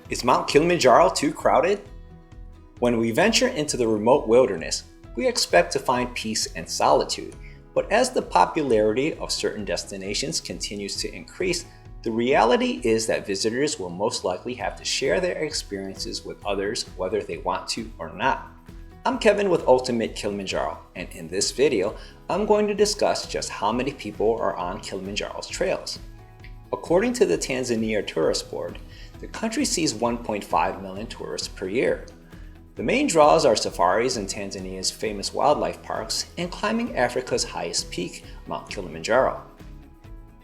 Is Mount Kilimanjaro too crowded? When we venture into the remote wilderness, we expect to find peace and solitude, but as the popularity of certain destinations continues to increase, the reality is that visitors will most likely have to share their experiences with others whether they want to or not. I'm Kevin with Ultimate Kilimanjaro, and in this video, I'm going to discuss just how many people are on Kilimanjaro's trails. According to the Tanzania Tourist Board, the country sees 1.5 million tourists per year. The main draws are safaris in Tanzania's famous wildlife parks and climbing Africa's highest peak, Mount Kilimanjaro.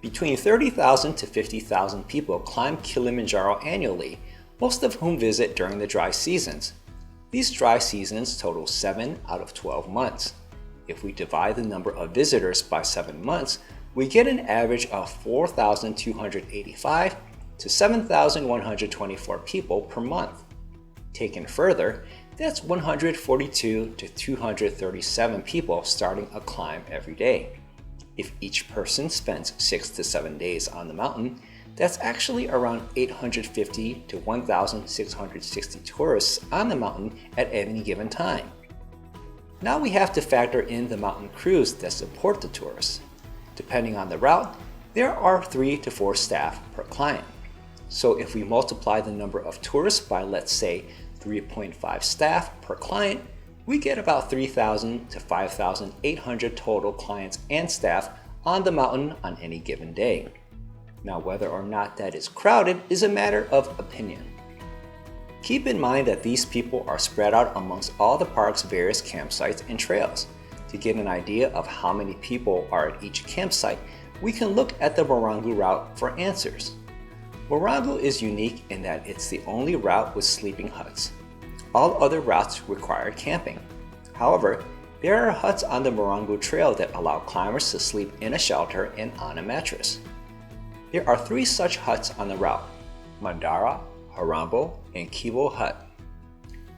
Between 30,000 to 50,000 people climb Kilimanjaro annually, most of whom visit during the dry seasons. These dry seasons total 7 out of 12 months. If we divide the number of visitors by 7 months, we get an average of 4,285 to 7,124 people per month. Taken further, that's 142 to 237 people starting a climb every day. If each person spends 6 to 7 days on the mountain, that's actually around 850 to 1,660 tourists on the mountain at any given time. Now we have to factor in the mountain crews that support the tourists. Depending on the route, there are 3 to 4 staff per client. So if we multiply the number of tourists by, let's say, 3.5 staff per client, we get about 3,000 to 5,800 total clients and staff on the mountain on any given day. Now, whether or not that is crowded is a matter of opinion. Keep in mind that these people are spread out amongst all the park's various campsites and trails. To get an idea of how many people are at each campsite, we can look at the Barranco route for answers. Barranco is unique in that it's the only route with sleeping huts. All other routes require camping. However, there are huts on the Barranco Trail that allow climbers to sleep in a shelter and on a mattress. There are 3 such huts on the route: Mandara, Harambo, and Kibo Hut.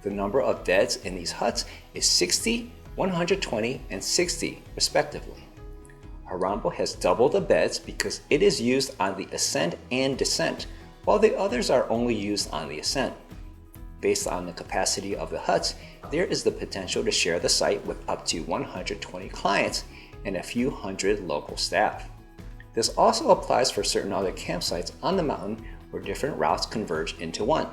The number of beds in these huts is 60, 120, and 60 respectively. Harambo has double the beds because it is used on the ascent and descent, while the others are only used on the ascent. Based on the capacity of the huts, there is the potential to share the site with up to 120 clients and a few hundred local staff. This also applies for certain other campsites on the mountain where different routes converge into one.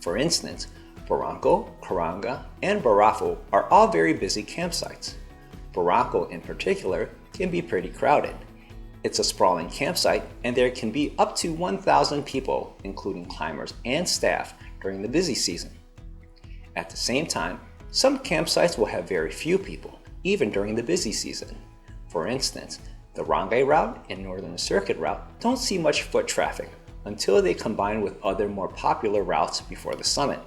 For instance, Barranco, Karanga, and Barafo are all very busy campsites. Barranco in particular can be pretty crowded. It's a sprawling campsite and there can be up to 1,000 people, including climbers and staff, during the busy season. At the same time, some campsites will have very few people, even during the busy season. For instance, the Rangai route and Northern Circuit route don't see much foot traffic until they combine with other more popular routes before the summit.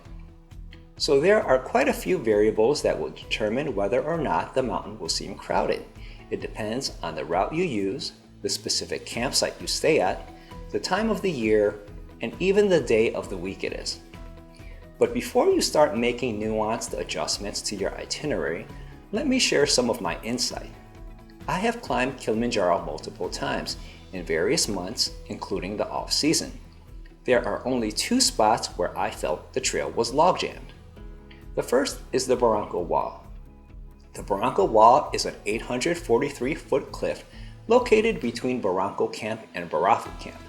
So there are quite a few variables that will determine whether or not the mountain will seem crowded. It depends on the route you use, the specific campsite you stay at, the time of the year, and even the day of the week it is. But before you start making nuanced adjustments to your itinerary, let me share some of my insight. I have climbed Kilimanjaro multiple times in various months, including the off-season. There are only 2 spots where I felt the trail was log-jammed. The first is the Barranco Wall. The Barranco Wall is an 843-foot cliff located between Barranco Camp and Barafo Camp.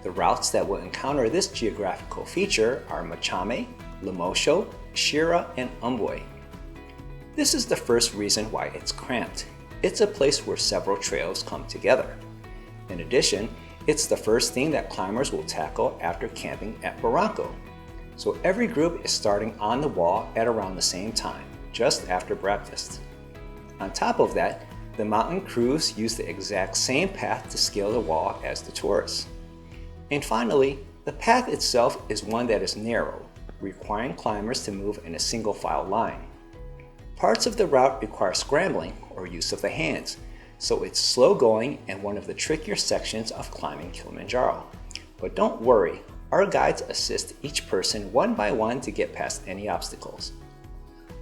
The routes that will encounter this geographical feature are Machame, Limosho, Shira, and Umboy. This is the first reason why it's cramped. It's a place where several trails come together. In addition, it's the first thing that climbers will tackle after camping at Barranco. So every group is starting on the wall at around the same time, just after breakfast. On top of that, the mountain crews use the exact same path to scale the wall as the tourists. And finally, the path itself is one that is narrow, requiring climbers to move in a single file line. Parts of the route require scrambling or use of the hands, so it's slow going and one of the trickier sections of climbing Kilimanjaro. But don't worry, our guides assist each person one by one to get past any obstacles.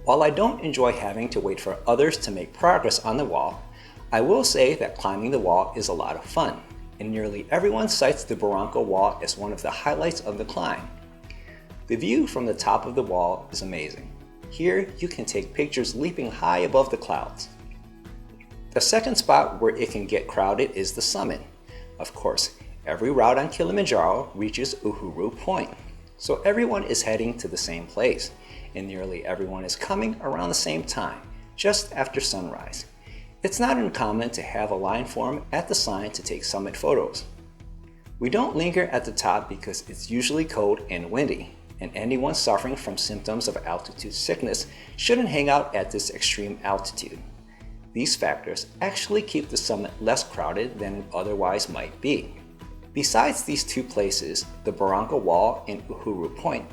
While I don't enjoy having to wait for others to make progress on the wall, I will say that climbing the wall is a lot of fun, and nearly everyone cites the Barranco Wall as one of the highlights of the climb. The view from the top of the wall is amazing. Here, you can take pictures leaping high above the clouds. The second spot where it can get crowded is the summit. Of course, every route on Kilimanjaro reaches Uhuru Point, so everyone is heading to the same place, and nearly everyone is coming around the same time, just after sunrise. It's not uncommon to have a line form at the sign to take summit photos. We don't linger at the top because it's usually cold and windy, and anyone suffering from symptoms of altitude sickness shouldn't hang out at this extreme altitude. These factors actually keep the summit less crowded than it otherwise might be. Besides these two places, the Barranco Wall and Uhuru Point,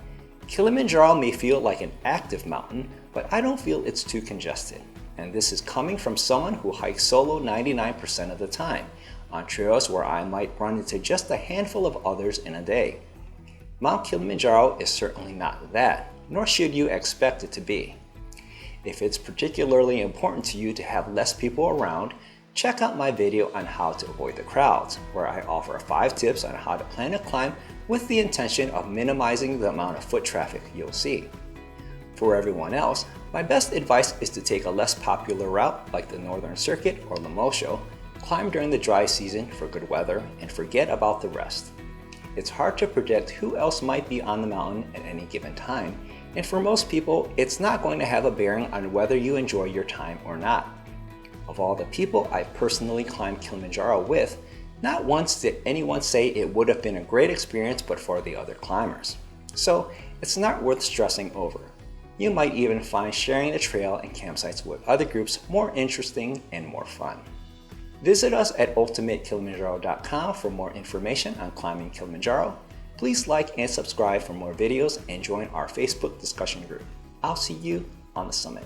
Kilimanjaro may feel like an active mountain, but I don't feel it's too congested. And this is coming from someone who hikes solo 99% of the time, on trails where I might run into just a handful of others in a day. Mount Kilimanjaro is certainly not that, nor should you expect it to be. If it's particularly important to you to have less people around, check out my video on how to avoid the crowds, where I offer 5 tips on how to plan a climb with the intention of minimizing the amount of foot traffic you'll see. For everyone else, my best advice is to take a less popular route like the Northern Circuit or Lemosho, climb during the dry season for good weather, and forget about the rest. It's hard to predict who else might be on the mountain at any given time, and for most people, it's not going to have a bearing on whether you enjoy your time or not. Of all the people I've personally climbed Kilimanjaro with, not once did anyone say it would have been a great experience but for the other climbers. So it's not worth stressing over. You might even find sharing the trail and campsites with other groups more interesting and more fun. Visit us at ultimatekilimanjaro.com for more information on climbing Kilimanjaro. Please like and subscribe for more videos and join our Facebook discussion group. I'll see you on the summit.